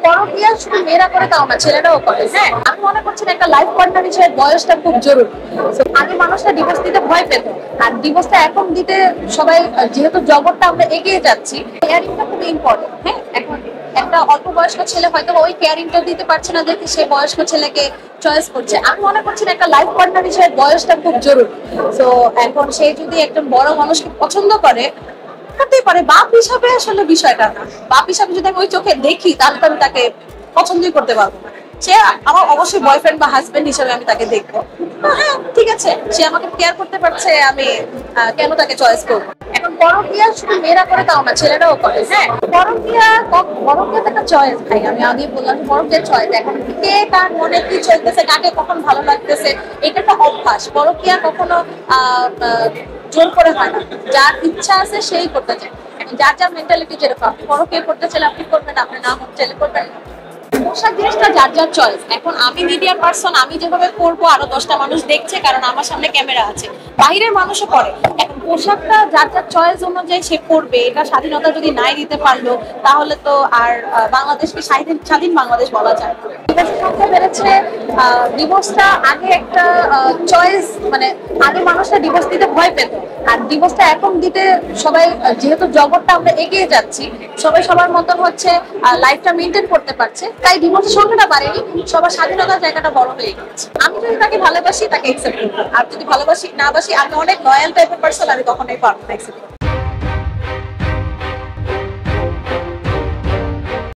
পরকীয়া শুধু মেয়েরা করে তাও না, ছেলেরাও করে। হ্যাঁ, আমি মনে করছি একটা লাইফ পার্টনার হিসেবে বয়সটা খুব জরুরি। আগে মানুষটা ডিভোর্স দিতে ভয় পেত, আর ডিভোর্সটা এখন দিতে সবাই, যেহেতু জগৎটা আমরা এগিয়ে যাচ্ছি, কেয়ারিংটা খুব ইম্পর্টেন্ট। হ্যাঁ, এখন একটা অল্প বয়স্ক ছেলে হয়তো ওই কেয়ারিংটা দিতে পারছে না দেখে সে বয়স্ক ছেলেকে চয়েস করছে। আমি মনে করছি একটা লাইফ পার্টনার হিসেবে বয়সটা খুব জরুরি। তো এখন সে যদি একজন বড় মানুষকে পছন্দ করে, করতেই পারে। বাপ হিসাবে আসলে বিষয়টা না, বাপ হিসাবে যদি আমি ওই চোখে দেখি তাহলে তো আমি তাকে পছন্দই করতে পারবো না। সে আমার অবশ্যই বয়ফ্রেন্ড বা হাজবেন্ড হিসাবে আমি তাকে দেখবো। হ্যাঁ, ঠিক আছে, সে আমাকে কেয়ার করতে পারছে, আমি কেন তাকে চয়েস করবো? এখন পরকীয়া শুধু মেয়েরা করে তাও না, ছেলেরাও করে। হ্যাঁ, পরকীয়া পরকীয়া তো একটা চয়েস ভাই। আমি আগে বললাম পরকীয়া চয়েস। এখন কে কার মনে কি চলতেছে, কাকে কখন ভালো লাগতেছে, এটা একটা অভ্যাস। পরকীয়া কখনো জোর করে হয় না, যার ইচ্ছা আছে সেই করতে চায়। যার যার মেন্টালিটি যেরকম, আপনি পরকীয়া করতে চাইলে আপনি করবেন, আপনি না করতে চাইলে করবেন না। পোশাক জিনিসটা যার যার চয়েস। এখন আমি মিডিয়া পার্সন, আমি যেভাবে করবো আরো 10টা মানুষ দেখছে, কারণ আমার সামনে ক্যামেরা আছে। বাইরের মানুষও করে। এখন পোশাকটা যার যার চয়েস অনুযায়ী সে করবে। এটা স্বাধীনতা যদি নাই দিতে পারলো, তাহলে তো আর বাংলাদেশকে স্বাধীন বাংলাদেশ বলা যায় না। ডিভোর্সের সংখ্যা বেড়েছে। ডিভোর্সটা আগে একটা চয়েস, মানে আগে মানুষটা ডিভোর্স দিতে ভয় পেত, আর ডিভোর্সটা এখন দিতে সবাই, যেহেতু জগৎটা আমরা এগিয়ে যাচ্ছি, সবাই সবার মতন হচ্ছে লাইফটা মেনটেন করতে পারছে, তাই ডিভোর্সের সংখ্যাটা বাড়েনি, সবার স্বাধীনতার জায়গাটা বড় হয়ে গেছে। আমি যদি তাকে ভালোবাসি তাকে অ্যাকসেপ্ট করবো, আর যদি ভালোবাসি না বাসি, আমি অনেক লয়াল টাইপের পার্সন, আমি কখনোই পারবো না অ্যাকসেপ্ট করতে।